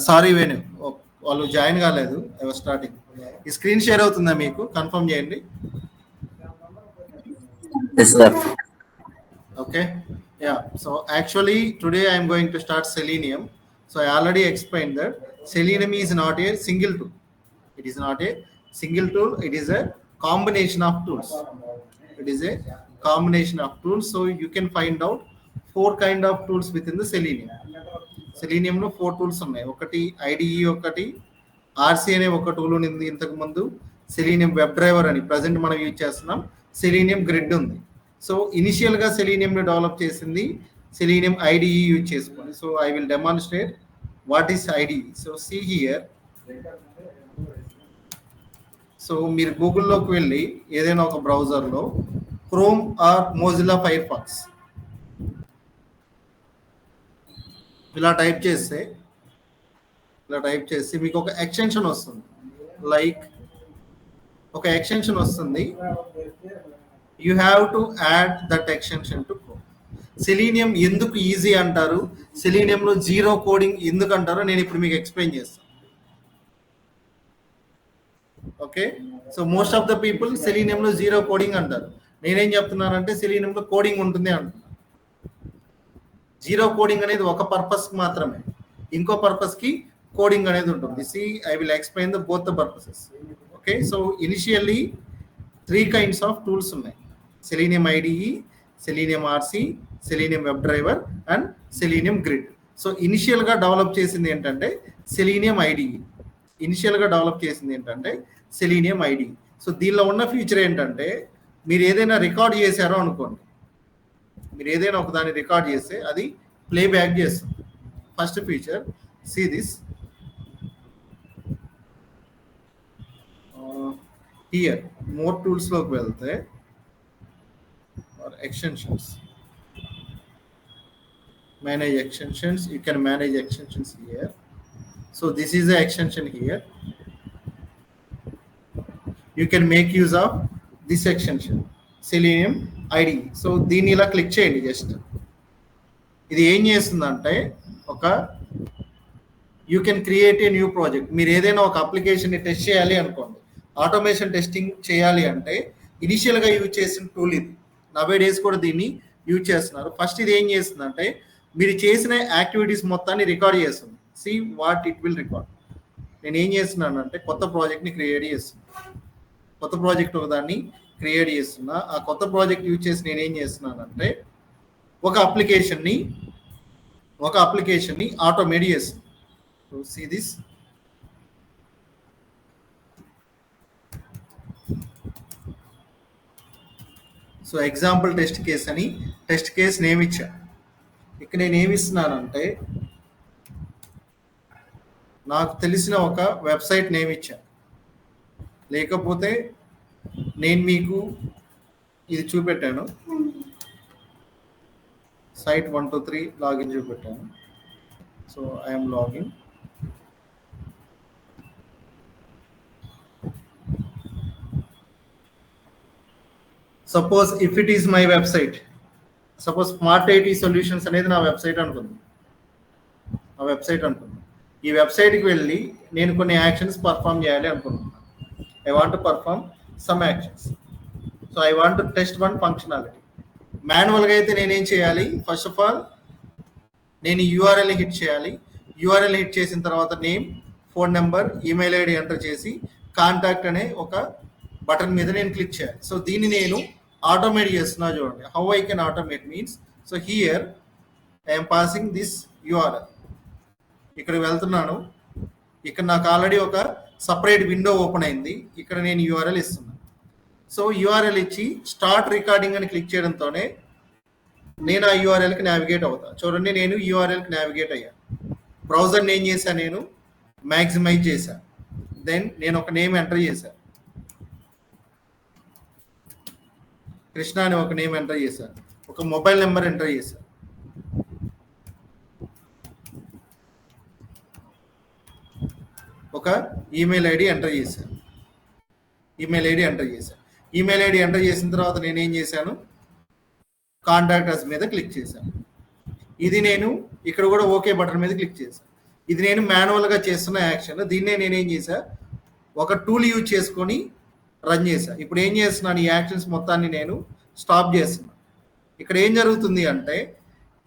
Sorry Venu, వాళ్ళు join కాలేదు. I was starting. ఈ స్క్రీన్ షేర్ అవుతుందా మీకు? కన్ఫర్మ్ చేయండి. Yes, sir. Okay. Yeah. So actually today I am going to start Selenium. So I already explained that Selenium is not a single tool. It is not a single tool. It is a combination of tools. It is a combination of tools. So you can find out four kind of tools within the Selenium. సెలీనియంలో 4 tools ఉన్నాయి. ఒకటి IDE, ఒకటి RC అనే ఒక tool ఉంది ఇంతకు ముందు. Selenium web driver అని present మనం యూజ్ చేస్తున్నాం. సెలీనియం గ్రిడ్ ఉంది. సో ఇనిషియల్గా సెలీనియంని డెవలప్ చేసింది సెలీనియం ఐడిఈ యూజ్ చేసుకొని. So I will demonstrate what is IDE. So see here. So మీరు గూగుల్లోకి వెళ్ళి ఏదైనా ఒక బ్రౌజర్లో Chrome or Mozilla Firefox ఇలా టైప్ చేస్తే మీకు ఒక ఎక్స్టెన్షన్ వస్తుంది. లైక్ ఒక ఎక్స్టెన్షన్ వస్తుంది. You have to add that extension to Chrome. Selenium ఎందుకు ఈజీ అంటారు, సెలీనియంలో జీరో కోడింగ్ ఎందుకు అంటారో నేను ఇప్పుడు మీకు ఎక్స్ప్లెయిన్ చేస్తాను. Okay. So most of the people సెలీనియంలో జీరో కోడింగ్ అంటారు. నేనేం చెప్తున్నానంటే సెలీనియంలో కోడింగ్ ఉంటుంది అంటున్నాను. జీరో కోడింగ్ అనేది ఒక పర్పస్కి మాత్రమే, ఇంకో పర్పస్కి కోడింగ్ అనేది ఉంటుంది. See I will explain the both the purposes. Okay, so initially 3 kinds of tools ఉన్నాయి: Selenium IDE, Selenium RC, Selenium web driver and Selenium grid. So ఇనిషియల్గా డెవలప్ చేసింది ఏంటంటే Selenium IDE. Selenium IDE. So దీనిలో ఉన్న feature ఏంటంటే మీరు ఏదైనా record చేశారో అనుకోండి, మీరు ఏదైనా ఒక దాన్ని రికార్డ్ చేస్తే అది ప్లే బ్యాక్ చేస్తుంది. First feature, see this here. More టూల్స్లోకి వెళ్తే extensions, manage extensions, you can manage extensions here. So this is the extension here, you can make use of this extension Selenium IDE. So దీన్ని ఇలా click చేయండి. Just ఇది ఏం చేస్తుందంటే ఒక you can create a new project. మీరు ఏదైనా ఒక అప్లికేషన్ని టెస్ట్ చేయాలి అనుకోండి, ఆటోమేషన్ టెస్టింగ్ చేయాలి అంటే ఇనిషియల్గా యూజ్ చేసిన టూల్ ఇది. నవే డేస్ కూడా దీన్ని యూజ్ చేస్తున్నారు. ఫస్ట్ ఇది ఏం చేస్తుందంటే మీరు చేసిన యాక్టివిటీస్ మొత్తాన్ని రికార్డ్ చేస్తుంది. See what it will record. నేను ఏం చేస్తున్నానంటే కొత్త ప్రాజెక్ట్ని క్రియేట్ చేస్తున్నా. కొత్త ప్రాజెక్ట్ ఒకదాన్ని క్రియేట్ చేస్తున్నా. ఆ కొత్త ప్రాజెక్ట్ యూజ్ చేసి నేను ఏం చేస్తున్నానంటే ఒక అప్లికేషన్ని ఆటోమేట్ చేస్తుంది. So see this. So example test case అని టెస్ట్ కేస్ నేమ్ ఇచ్చా. ఇక్కడ నేను ఏమి ఇస్తున్నానంటే నాకు తెలిసిన ఒక వెబ్సైట్ నేమ్ ఇచ్చా. లేకపోతే నేను మీకు ఇది చూపెట్టాను, సైట్ 123 లాగిన్ చూపెట్టాను. So I'm login. Suppose if it is my website, suppose smart IT solutions అనేది నా వెబ్సైట్ అనుకుంది. ఈ వెబ్సైట్కి వెళ్ళి నేను కొన్ని యాక్షన్స్ పర్ఫామ్ చేయాలి అనుకుంటున్నాను. I want to perform some actions. So I want to test one functionality. మాన్యువల్గా అయితే నేనేం చేయాలి? ఫస్ట్ ఆఫ్ ఆల్ నేను యూఆర్ఎల్ని హిట్ చేయాలి. యూఆర్ఎల్ హిట్ చేసిన తర్వాత name, phone number, email ID enter చేసి కాంటాక్ట్ అనే ఒక బటన్ మీద నేను క్లిక్ చేయాలి. సో దీన్ని నేను ఆటోమేట్ చేస్తున్నా. చూడండి how I can automate means. So here I'm passing this URL. ఇక్కడ వెళ్తున్నాను. ఇక్కడ నాకు ఆల్రెడీ ఒక సపరేట్ విండో ఓపెన్ అయింది. ఇక్కడ నేను యూఆర్ఎల్ ఇస్తున్నాను. సో యూఆర్ఎల్ ఇచ్చి స్టార్ట్ రికార్డింగ్ అని క్లిక్ చేయడంతోనే నేను ఆ యూఆర్ఎల్కి నావిగేట్ అవుతాను. చూడండి నేను యూఆర్ఎల్కి నావిగేట్ అయ్యాను. బ్రౌజర్ని ఏం చేశాను? నేను మ్యాక్సిమైజ్ చేశాను. దెన్ నేను ఒక నేమ్ ఎంటర్ చేశాను, కృష్ణ అని ఒక నేమ్ ఎంటర్ చేశాను. ఒక మొబైల్ నెంబర్ ఎంటర్ చేశాను. ఒక ఈమెయిల్ ఐడి ఎంటర్ చేశాను. ఈమెయిల్ ఐడి ఎంటర్ చేసిన తర్వాత నేను ఏం చేశాను? కాంటాక్ట్ అస్ మీద క్లిక్ చేశాను. ఇది నేను ఇక్కడ కూడా ఓకే బటన్ మీద క్లిక్ చేశాను. ఇది నేను మాన్యువల్గా చేస్తున్న యాక్షన్. దీన్నే నేనేం చేశా? ఒక టూల్ యూజ్ చేసుకొని రన్ చేశా. ఇప్పుడు ఏం చేస్తున్నాను? ఈ యాక్షన్స్ మొత్తాన్ని నేను స్టాప్ చేస్తున్నాను. ఇక్కడ ఏం జరుగుతుంది అంటే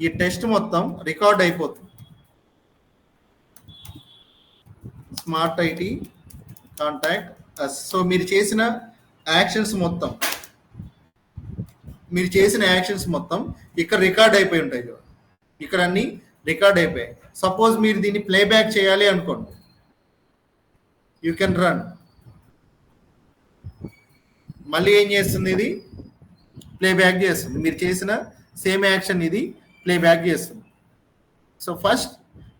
ఈ టెస్ట్ మొత్తం రికార్డ్ అయిపోతుంది. Smart IT contact us. So మీరు చేసిన యాక్షన్స్ మొత్తం ఇక్కడ రికార్డ్ అయిపోయి ఉంటాయి. ఇక్కడ అన్ని రికార్డ్ అయిపోయాయి. సపోజ్ మీరు దీన్ని ప్లేబ్యాక్ చేయాలి అనుకోండి, యూ కెన్ రన్. మళ్ళీ ఏం చేస్తుంది? ఇది ప్లేబ్యాక్ చేస్తుంది. మీరు చేసిన సేమ్ యాక్షన్ ఇది ప్లేబ్యాక్ చేస్తుంది. సో ఫస్ట్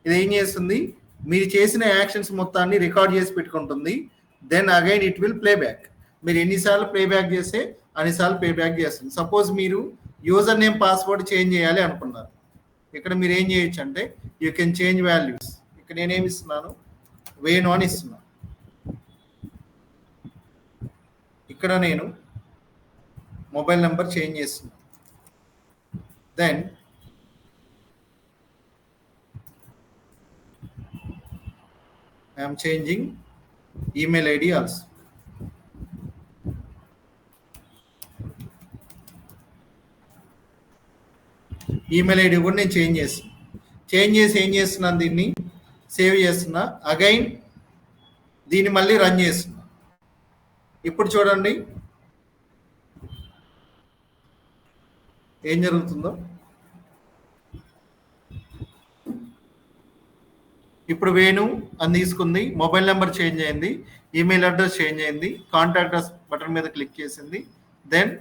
ఇది ఏం చేస్తుంది? మీరు చేసిన యాక్షన్స్ మొత్తాన్ని రికార్డ్ చేసి పెట్టుకుంటుంది. Then again it will playback. మీరు ఎన్నిసార్లు ప్లేబ్యాక్ చేస్తే అన్నిసార్లు ప్లేబ్యాక్ చేస్తుంది. సపోజ్ మీరు యూజర్ నేమ్ పాస్వర్డ్ చేంజ్ చేయాలి అనుకున్నారు. ఇక్కడ మీరు ఏం చేయొచ్చు అంటే యూ కెన్ చేంజ్ వాల్యూస్. ఇక్కడ నేనేమి ఇస్తున్నాను? వేణు అని ఇస్తున్నాను. ఇక్కడ నేను మొబైల్ నెంబర్ చేంజ్ చేస్తున్నాను. Then I'm changing email ID also. Email ID కూడా నేను చేంజ్ చేస్తాను. చేంజ్ చేసి ఏం చేస్తున్నాను, దీన్ని సేవ్ చేస్తున్నా. అగైన్ దీన్ని మళ్ళీ రన్ చేస్తున్నా. ఇప్పుడు చూడండి ఏం జరుగుతుందో. ఇప్పుడు వేణు అని తీసుకుంది, మొబైల్ నెంబర్ చేంజ్ అయింది, ఈమెయిల్ అడ్రస్ చేంజ్ అయింది, కాంటాక్ట్ అస్ బటన్ మీద క్లిక్ చేసింది, దెన్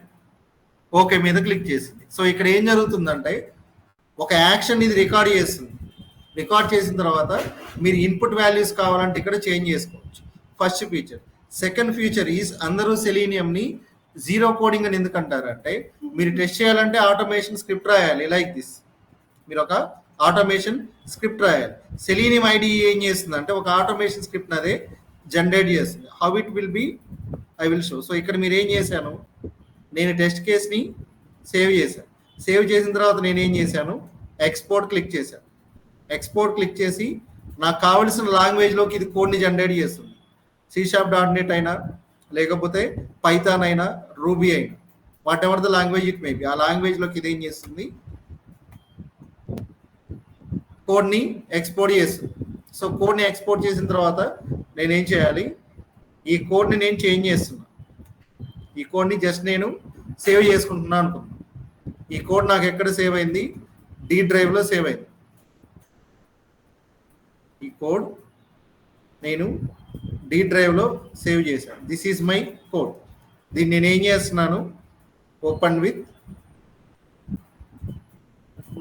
ఓకే మీద క్లిక్ చేసింది. సో ఇక్కడ ఏం జరుగుతుందంటే ఒక యాక్షన్ ఇది రికార్డ్ చేస్తుంది. రికార్డ్ చేసిన తర్వాత మీరు ఇన్పుట్ వాల్యూస్ కావాలంటే ఇక్కడ చేంజ్ చేసుకోవచ్చు. First feature. Second feature is అందరూ సెలీనియంని జీరో కోడింగ్ అని ఎందుకు అంటారంటే మీరు టెస్ట్ చేయాలంటే ఆటోమేషన్ స్క్రిప్ట్ రాయాలి. లైక్ దిస్, మీరు ఒక ఆటోమేషన్ స్క్రిప్ట్ రాయాలి. సెలీనియం ఐడి ఏం చేస్తుంది అంటే ఒక ఆటోమేషన్ స్క్రిప్ట్ అదే జనరేట్ చేస్తుంది. How it will be I will show. So ఇక్కడ మీరు ఏం చేశాను, నేను టెస్ట్ కేస్ని సేవ్ చేశాను. సేవ్ చేసిన తర్వాత నేను ఏం చేశాను, ఎక్స్పోర్ట్ క్లిక్ చేశాను. ఎక్స్పోర్ట్ క్లిక్ చేసి నాకు కావలసిన లాంగ్వేజ్లోకి ఇది కోడ్ని జనరేట్ చేస్తుంది. C#.NET అయినా, లేకపోతే పైథాన్ అయినా, రూబీ అయినా, what ever the language it maybe, ఆ లాంగ్వేజ్లోకి ఇది ఏం చేస్తుంది, కోడ్ని ఎక్స్పోర్ట్ చేస్తుంది. సో కోడ్ని ఎక్స్పోర్ట్ చేసిన తర్వాత నేనేం చేయాలి, ఈ కోడ్ని నేను చేంజ్ చేస్తున్నా. ఈ కోడ్ని జస్ట్ నేను సేవ్ చేసుకుంటున్నాను అనుకున్నాను. ఈ కోడ్ నాకు ఎక్కడ సేవ్ అయింది, డి డ్రైవ్లో సేవ్ అయింది. ఈ కోడ్ నేను డి డ్రైవ్లో సేవ్ చేశాను. This is my code. దీన్ని నేను ఏం చేస్తున్నాను, ఓపెన్ విత్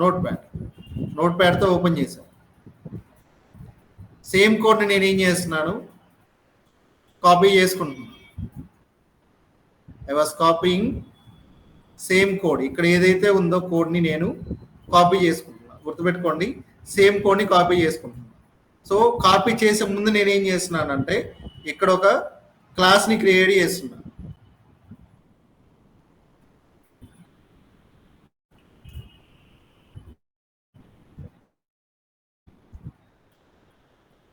నోట్ ప్యాడ్. నోట్ ప్యాడ్తో ఓపెన్ చేశాను. సేమ్ కోడ్ని నేను ఏం చేస్తున్నాను, కాపీ చేసుకుంటున్నాను. I was copying same code. ఇక్కడ ఏదైతే ఉందో కోడ్ని నేను కాపీ చేసుకుంటున్నాను. గుర్తుపెట్టుకోండి, సేమ్ కోడ్ని కాపీ చేసుకుంటున్నాను. సో కాపీ చేసే ముందు నేను ఏం చేస్తున్నానంటే ఇక్కడ ఒక క్లాస్ని క్రియేట్ చేస్తున్నాను.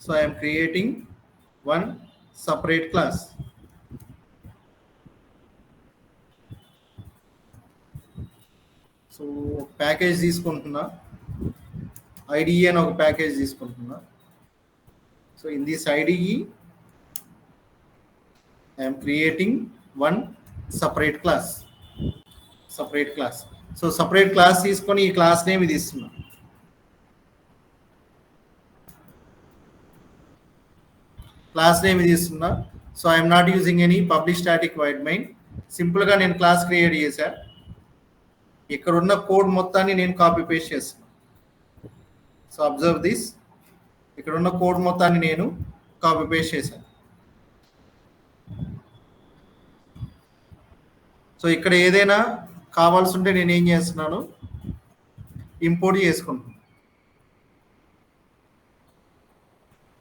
So I am creating one separate class. So package తీసుకుంటున్నా, IDE అని ఒక ప్యాకేజ్ తీసుకుంటున్నా. So in this IDE I am creating one separate class. Separate class. So separate class తీసుకొని ఈ క్లాస్ నేమ్ ఇది ఇస్తున్నా. క్లాస్ నేమ్ ఇది ఇస్తున్నా. So I'm not using any public static wide main. సింపుల్గా నేను క్లాస్ క్రియేట్ చేశా. ఇక్కడ ఉన్న కోడ్ మొత్తాన్ని నేను కాపీ పేస్ట్ చేస్తున్నా. సో అబ్జర్వ్ దిస్, ఇక్కడ ఉన్న కోడ్ మొత్తాన్ని నేను కాపీ పేస్ట్ చేశాను. సో ఇక్కడ ఏదైనా కావాల్సి ఉంటే నేను ఏం చేస్తున్నాను, ఇంపోర్ట్ చేసుకుంటున్నాను.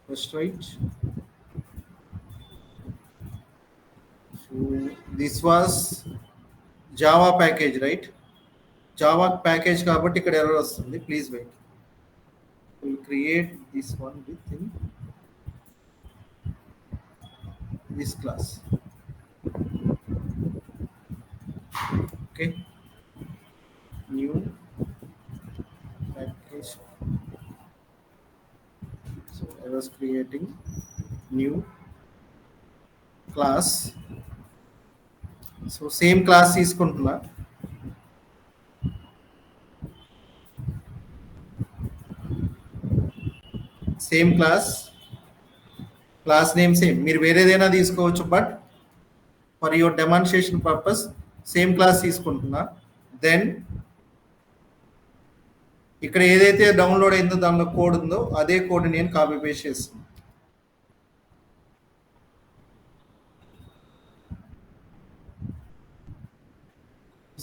First right. So this was Java package, right? Java package కాబట్టి ఇక్కడ ఎర్రర్ వస్తుంది. Please wait. Will create this one with in this class. Okay, new package. So I was creating new class. So same class తీసుకుంటున్నా. Same class name same. మీరు వేరేదైనా తీసుకోవచ్చు, but for your demonstration purpose same class తీసుకుంటున్నా. Then ఇక్కడ ఏదైతే download అయిందో దానిలో code ఉందో అదే కోడ్ నేను కాపీ పేస్ట్ చేస్తున్నా.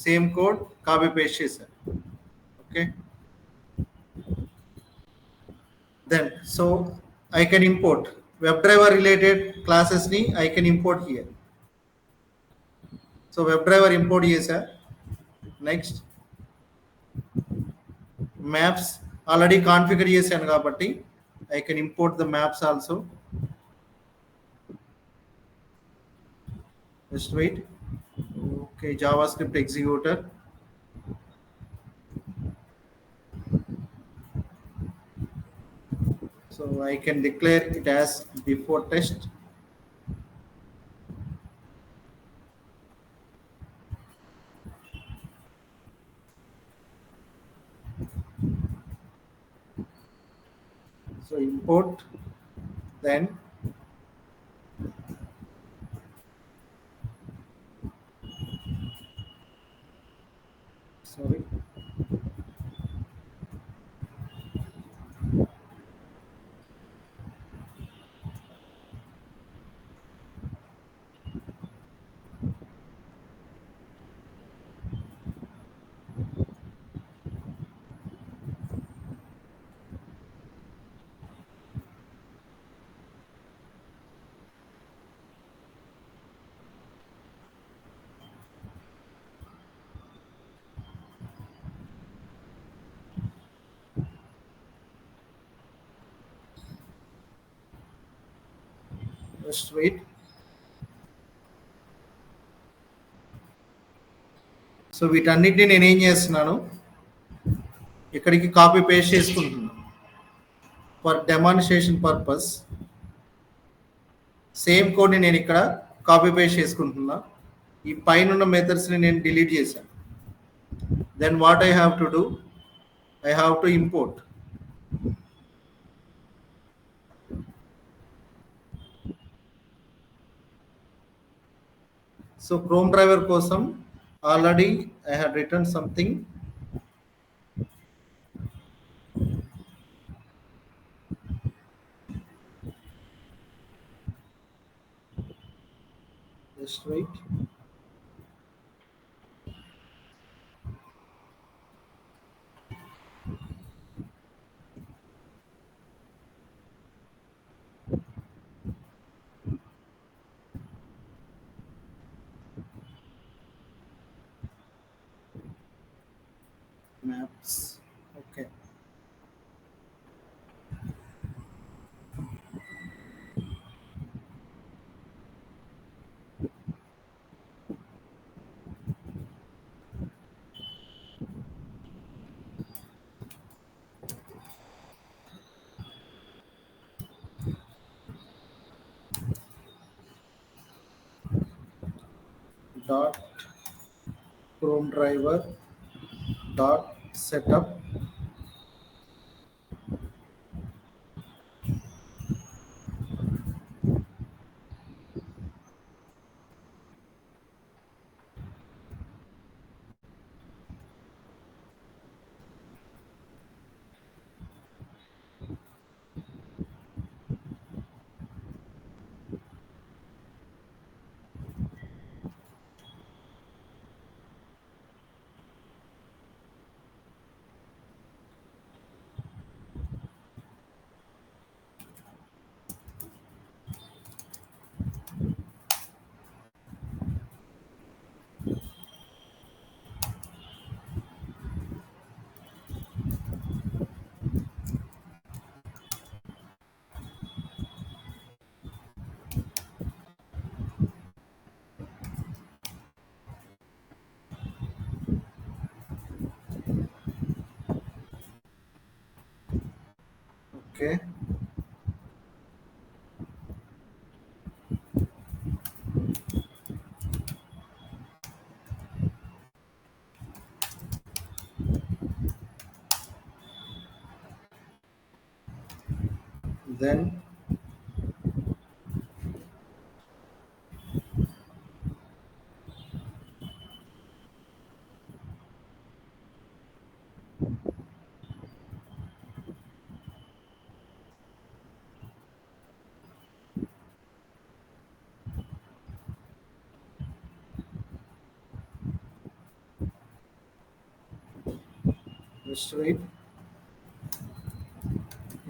సేమ్ కోడ్ కాపీ పేస్ట్ చేశాను. Okay, then so I can import web driver related క్లాసెస్ని I can import here. So web driver import చేశా. నెక్స్ట్ మ్యాప్స్ ఆల్రెడీ కాన్ఫిగర్ చేశాను కాబట్టి I can import the maps also. Just wait. Okay, JavaScript executor. So I can declare it as before test. So import, then sorry, just wait. So వీటన్నిటిని నేను ఏం చేస్తున్నాను, ఇక్కడికి copy paste చేసుకుంటున్నాను for demonstration purpose. Same కోడ్ని నేను ఇక్కడ copy paste చేసుకుంటున్నా. ఈ పైన ఉన్న మెథడ్స్ని నేను డిలీట్ చేశాను. Then what I have to do, I have to import. So Chrome driver కోసం already I had return something. Just wait. Maps. Okay. Dot Chrome driver dot setup okay. Then just wait.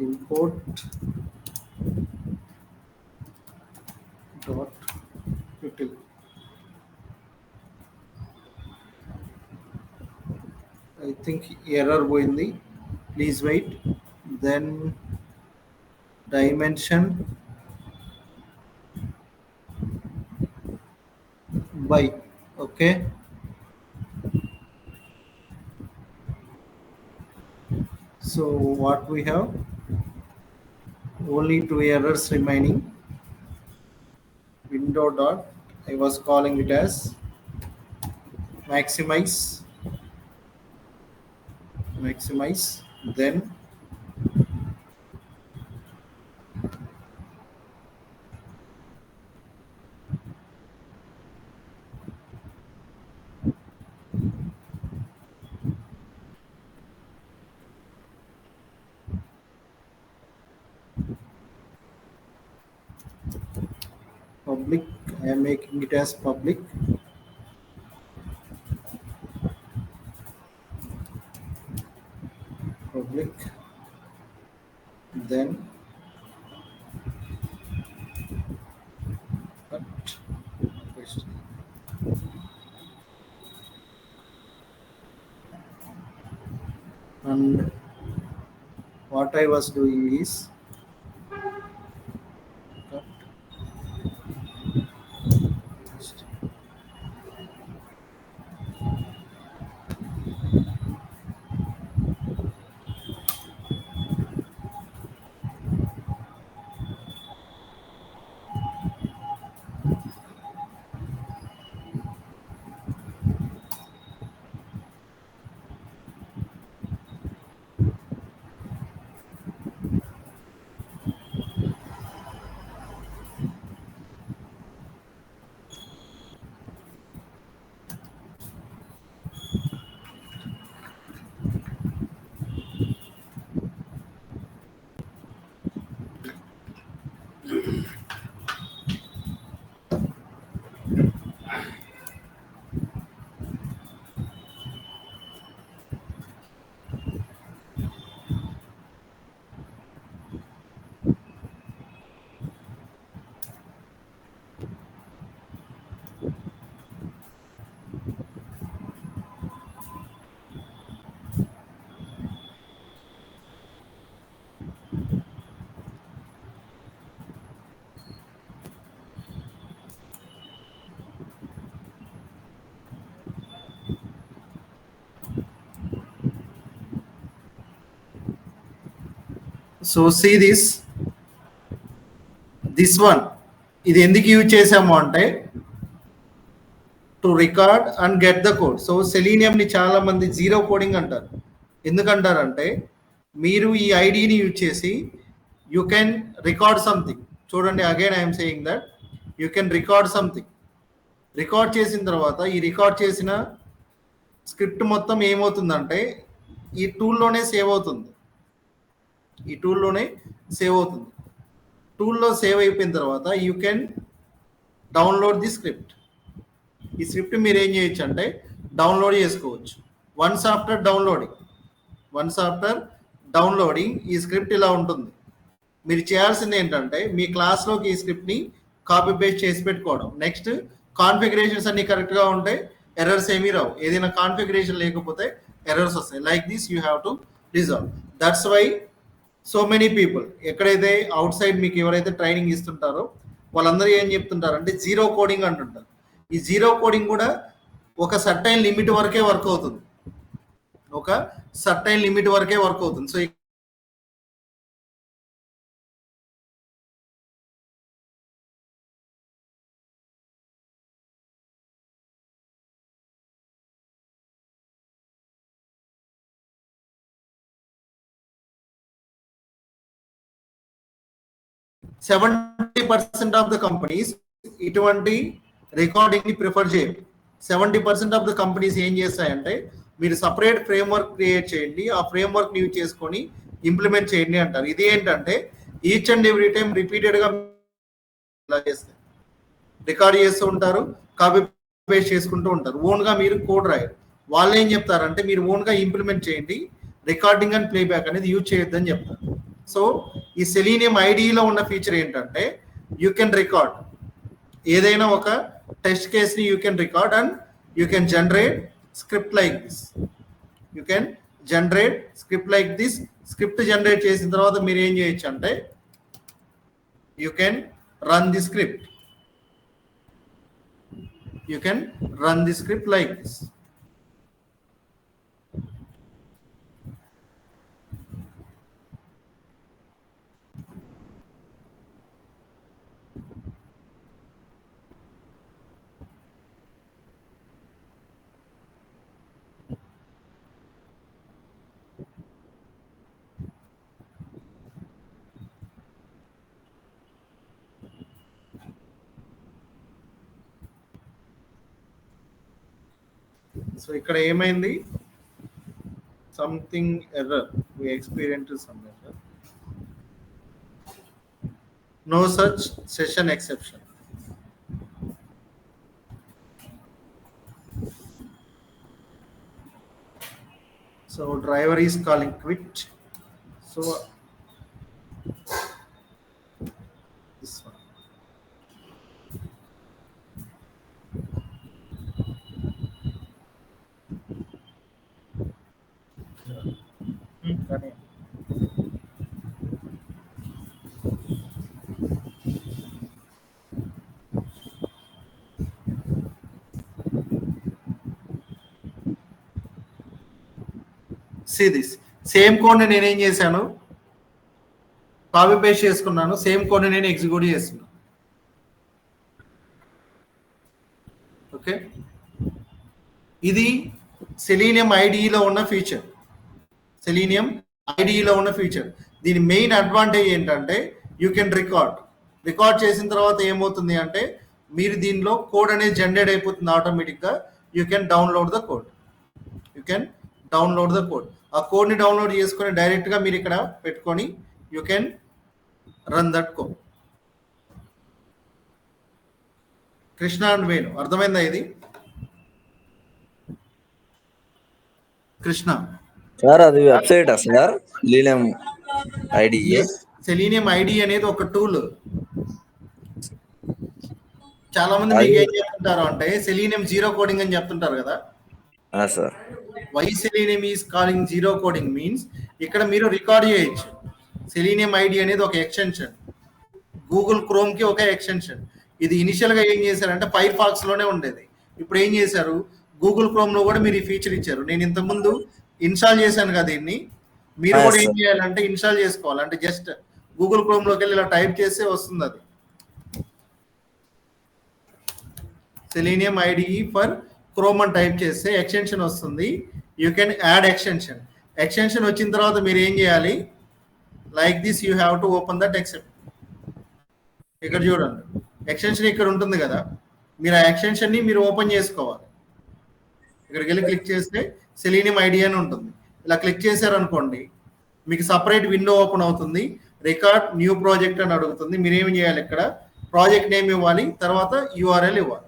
Import dot util. I think error పోయింది. Please wait. Then dimension by. Okay. So what we have? only two errors remaining. Window dot, I was calling it as maximize, then public. I am making it as public. Public, then cut, paste. And what I was doing is cut, paste. So see this one, ఇది ఎందుకు use చేసాము అంటే to record and get the code. So సెలీనియంని చాలా మంది zero coding అంటారు. ఎందుకంటారంటే మీరు ఈ ఐడిని యూజ్ చేసి యూ కెన్ రికార్డ్ సంథింగ్. చూడండి, again I'm saying that you can record something. Record చేసిన తర్వాత ఈ రికార్డ్ చేసిన స్క్రిప్ట్ మొత్తం ఏమవుతుందంటే ఈ టూల్లోనే సేవ్ అవుతుంది. ఈ టూల్లోనే సేవ్ అవుతుంది. టూల్లో సేవ్ అయిపోయిన తర్వాత you can download the script. ఈ స్క్రిప్ట్ మీరు ఏం చేయొచ్చు అంటే డౌన్లోడ్ చేసుకోవచ్చు. వన్స్ ఆఫ్టర్ డౌన్లోడింగ్ ఈ స్క్రిప్ట్ ఇలా ఉంటుంది. మీరు చేయాల్సింది ఏంటంటే మీ క్లాస్లోకి ఈ స్క్రిప్ట్ని కాపీ పేస్ట్ చేసి పెట్టుకోవడం. నెక్స్ట్, కాన్ఫిగరేషన్స్ అన్ని కరెక్ట్గా ఉంటే ఎర్రర్స్ ఏమీ రావు. ఏదైనా కాన్ఫిగరేషన్ లేకపోతే ఎర్రర్స్ వస్తాయి. Like this you have to resolve. That's why so many people ఎక్కడైతే అవుట్ సైడ్ మీకు ఎవరైతే ట్రైనింగ్ ఇస్తుంటారో వాళ్ళందరూ ఏం చెప్తుంటారు అంటే జీరో కోడింగ్ అంటుంటారు. ఈ జీరో కోడింగ్ కూడా ఒక సర్టైన్ లిమిట్ వరకే వర్క్ అవుతుంది. సో 70% ఆఫ్ ద కంపెనీస్ ఇటువంటి రికార్డింగ్ ని ప్రిఫర్ చేయరు. 70% ఆఫ్ ద కంపెనీస్ ఏం చేస్తాయంటే మీరు సపరేట్ ఫ్రేమ్వర్క్ క్రియేట్ చేయండి, ఆ ఫ్రేమ్వర్క్ యూజ్ చేసుకొని ఇంప్లిమెంట్ చేయండి అంటారు. ఇది ఏంటంటే ఈచ్ అండ్ ఎవ్రీ టైం రిపీటెడ్గా చేస్తారు, రికార్డ్ చేస్తూ ఉంటారు, కాపీ పేస్ట్ చేసుకుంటూ ఉంటారు. ఓన్గా మీరు కోడ్ రాయరు. వాళ్ళు ఏం చెప్తారంటే మీరు ఓన్గా ఇంప్లిమెంట్ చేయండి, రికార్డింగ్ అండ్ ప్లేబ్యాక్ అనేది యూజ్ చేయొద్దని చెప్తారు. సో ఈ సెలీనియం ఐడిలో ఉన్న ఫీచర్ ఏంటంటే యూ కెన్ రికార్డ్ ఏదైనా ఒక టెస్ట్ కేస్ని you can record and you can generate script like this. Script generate చేసిన తర్వాత మీరు ఏం చేయొచ్చు అంటే you can run the script. Like this. So ఇక్కడ ఏమైంది, something error, we experienced some error, no such session exception. So driver is calling quit. So this one. See this same code ని నేను ఏం చేశాను, కాపీ పేస్ట్ చేసుకున్నాను, same code ని నేను execute చేస్తున్నాను. ఓకే, ఇది సెలీనియం ఐడిలో ఉన్న ఫీచర్. సెలీనియం ఐడిలో ఉన్న ఫీచర్. దీని మెయిన్ అడ్వాంటేజ్ ఏంటంటే యూ కెన్ రికార్డ్ చేసిన తర్వాత ఏమవుతుంది అంటే మీరు దీనిలో కోడ్ అనేది జనరేట్ అయిపోతుంది ఆటోమేటిక్గా. You can download the code. ఆ కోడ్ని డౌన్లోడ్ చేసుకొని డైరెక్ట్గా మీరు ఇక్కడ పెట్టుకొని you can run that code. Krishna and Venu, అర్థమైందా ఇది? కృష్ణ సార్ అది website sir selenium ID. Selenium ID అనేది ఒక టూల్. చాలా మంది మీకు ఏం చెప్తుంటారు అంటే సెలీనియం జీరో కోడింగ్ అని చెప్తుంటారు కదా sir. Why Selenium is calling zero coding means ఇక్కడ మీరు రికార్డ్ చేయొచ్చు. సెలీనియం ఐడి అనేది ఒక ఎక్స్టెన్షన్, గూగుల్ క్రోమ్ కి ఒక ఎక్స్టెన్షన్. ఇది ఇనిషియల్ గా ఏం చేశారంటే ఫైర్ ఫాక్స్ లోనే ఉండేది. ఇప్పుడు ఏం చేశారు, గూగుల్ క్రోమ్ లో కూడా మీరు ఈ ఫీచర్ ఇచ్చారు. నేను ఇంతకుముందు ఇన్స్టాల్ చేశాను కదా దీన్ని, మీరు కూడా ఏం చేయాలంటే ఇన్స్టాల్ చేసుకోవాలి. అంటే జస్ట్ గూగుల్ క్రోమ్ లోకి వెళ్ళి ఇలా టైప్ చేస్తే వస్తుంది అది, సెలీనియం ఐడి ఫర్ క్రోమ్ అని టైప్ చేస్తే ఎక్స్టెన్షన్ వస్తుంది. You can add extension. Extension వచ్చిన తర్వాత మీరు ఏం చేయాలి, like this you have to open that except. ఇక్కడ చూడండి ఎక్స్టెన్షన్ ఇక్కడ ఉంటుంది కదా, మీరు ఆ ఎక్స్టెన్షన్ని మీరు ఓపెన్ చేసుకోవాలి. ఇక్కడికి వెళ్ళి క్లిక్ చేస్తే సెలీనియం ఐడి అని ఉంటుంది. ఇలా క్లిక్ చేశారనుకోండి మీకు సపరేట్ విండో ఓపెన్ అవుతుంది. రికార్డ్ న్యూ ప్రాజెక్ట్ అని అడుగుతుంది. మీరు ఏమి చేయాలి, ఇక్కడ ప్రాజెక్ట్ నేమ్ ఇవ్వాలి, తర్వాత యూఆర్ఎల్ ఇవ్వాలి.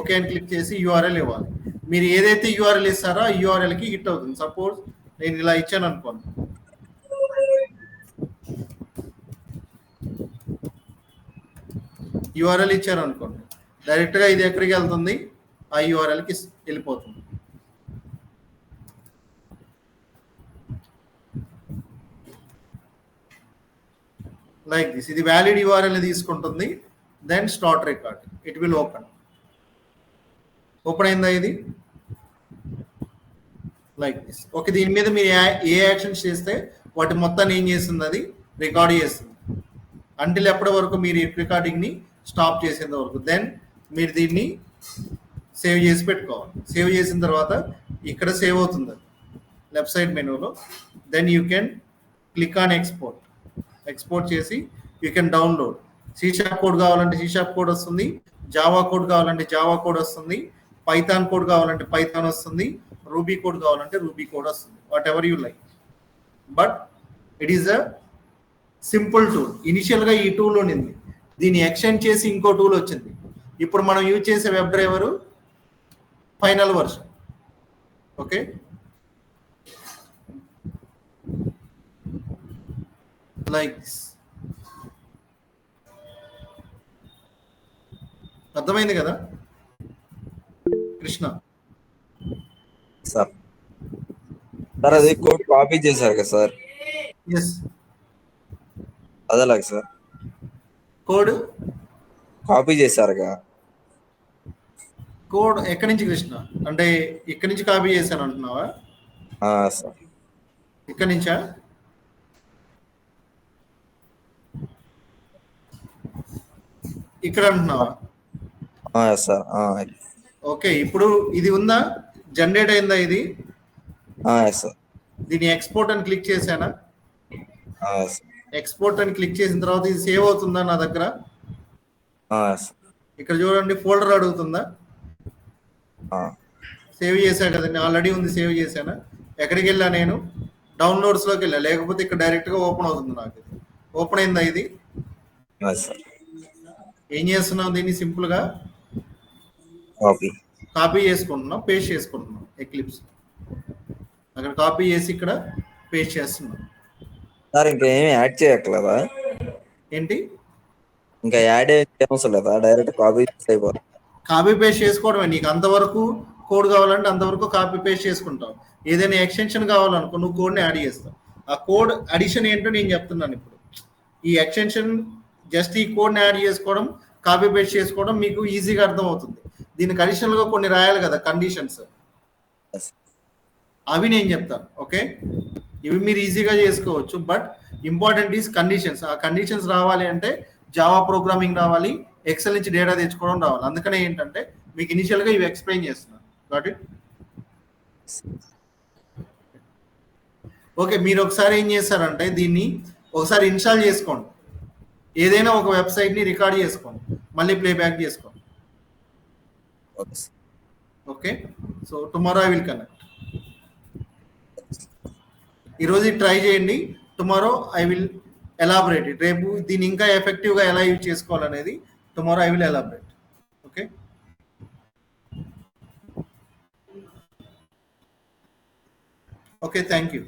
ఓకే అని క్లిక్ చేసి యూఆర్ఎల్ ఇవ్వాలి. మీరు ఏదైతే యూఆర్ఎల్ ఇస్తారో ఆ యూఆర్ఎల్కి హిట్ అవుతుంది. సపోజ్ నేను ఇలా ఇచ్చాను అనుకోండి, యూఆర్ఎల్ ఇచ్చారు అనుకోండి, డైరెక్ట్గా ఇది ఎక్కడికి వెళ్తుంది, ఆ యూఆర్ఎల్కి వెళ్ళిపోతుంది. లైక్ దిస్, ఇది వ్యాలిడ్ యూఆర్ఎల్ తీసుకుంటుంది. Then start record, it will open. Open అయిందా ఇది? Like this. ఓకే, దీని మీద మీరు ఏ యాక్షన్స్ చేస్తే వాటి మొత్తాన్ని ఏం చేస్తుంది, అది రికార్డ్ చేస్తుంది. అంటిల్ ఎప్పటి వరకు మీరు ఈ రికార్డింగ్ని స్టాప్ చేసేంత వరకు. దెన్ మీరు దీన్ని సేవ్ చేసి పెట్టుకోవాలి. సేవ్ చేసిన తర్వాత ఇక్కడ సేవ్ అవుతుంది లెఫ్ట్ సైడ్ మెనూలో. Then you can click on export చేసి you can download. C# code కావాలంటే C# కోడ్ వస్తుంది, జావా కోడ్ కావాలంటే జావా కోడ్ వస్తుంది, పైథాన్ కోడ్ కావాలంటే పైథాన్ వస్తుంది, రూబీ కోడ్ కావాలంటే రూబీ కోడ్ వస్తుంది. Whatever you like. But it is a simple tool. ఇనిషియల్గా ఈ టూల్ ఉండింది, దీన్ని ఎక్స్టెండ్ చేసి ఇంకో టూల్ వచ్చింది. ఇప్పుడు మనం యూజ్ చేసే web driver final version. Okay, like this. అర్థమైంది కదా కృష్ణ? సార్ సార్ అది కోడ్ కాపీ చేశారు కదా సార్? ఎస్. అదేలాగా సార్ కోడ్ కాపీ చేశారుగా? కోడ్ ఎక్కడి నుంచి కృష్ణ? అంటే ఇక్కడి నుంచి కాపీ చేశాను అంటున్నావా? సార్ ఇక్కడి నుంచా? ఇక్కడ అంటున్నావా? సార్. ఓకే, ఇప్పుడు ఇది ఉందా, జనరేట్ అయిందా ఇది? సార్. దీన్ని ఎక్స్పోర్ట్ అని క్లిక్ చేశానా? ఎక్స్పోర్ట్ అని క్లిక్ చేసిన తర్వాత ఇది సేవ్ అవుతుందా నా దగ్గర? ఇక్కడ చూడండి, ఫోల్డర్ అడుగుతుందా? సేవ్ చేశా కదండి, ఆల్రెడీ ఉంది, సేవ్ చేశానా. ఎక్కడికి వెళ్ళా నేను? డౌన్లోడ్స్లోకి వెళ్ళా, లేకపోతే ఇక్కడ డైరెక్ట్గా ఓపెన్ అవుతుంది నాకు. ఓపెన్ అయిందా ఇది? సార్ ఏం చేస్తున్నాం, దీన్ని సింపుల్గా కాపీ. కాపీ చేసుకుంటున్నాం, పేస్ట్ చేసుకుంటున్నాం. ఎక్లిప్స్ అక్కడ కాపీ చేసి ఇక్కడ పేస్ట్ చేస్తున్నాం. సార్ ఇంకా ఏమి యాడ్ చేయట్లేదా? ఏంటి? ఇంకా యాడ్ అవసరం లేదా, డైరెక్ట్ కాపీ అయిపోతుంది. కాపీ పేస్ట్ చేసుకోవడమే. నీకు అంతవరకు కోడ్ కావాలంటే అంతవరకు కాపీ పేస్ట్ చేసుకుంటావు. ఏదైనా ఎక్స్టెన్షన్ కావాలనుకో నువ్వు కోడ్ని యాడ్ చేస్తావు. ఆ కోడ్ అడిషన్ ఏంటో నేను చెప్తున్నాను ఇప్పుడు. ఈ ఎక్స్టెన్షన్ జస్ట్ ఈ కోడ్ని యాడ్ చేసుకోవడం, కాపీ పేస్ట్ చేసుకోవడం మీకు ఈజీగా అర్థమవుతుంది. దీనికి అడిషనల్గా కొన్ని రాయాలి కదా కండిషన్స్, అవి నేను చెప్తాను. ఓకే, ఇవి మీరు ఈజీగా చేసుకోవచ్చు, బట్ ఇంపార్టెంట్ ఈజ్ కండిషన్స్. ఆ కండిషన్స్ రావాలి అంటే జావా ప్రోగ్రామింగ్ రావాలి, ఎక్సెల్ నుంచి డేటా తెచ్చుకోవడం రావాలి. అందుకనే ఏంటంటే మీకు ఇనిషియల్గా ఇవి ఎక్స్ప్లెయిన్ చేస్తున్నాను. Got it? ఓకే, మీరు ఒకసారి ఏం చేస్తారంటే దీన్ని ఒకసారి ఇన్స్టాల్ చేసుకోండి. ఏదైనా ఒక వెబ్సైట్ని రికార్డ్ చేసుకోండి, మళ్ళీ ప్లేబ్యాక్ చేసుకోండి. Okay, so tomorrow I will connect. ఈరోజు ట్రై చేయండి, tomorrow I will elaborate it. రేపు దీన్ని ఇంకా ఎఫెక్టివ్గా ఎలా యూజ్ చేసుకోవాలనేది tomorrow I will elaborate. Okay, okay, thank you.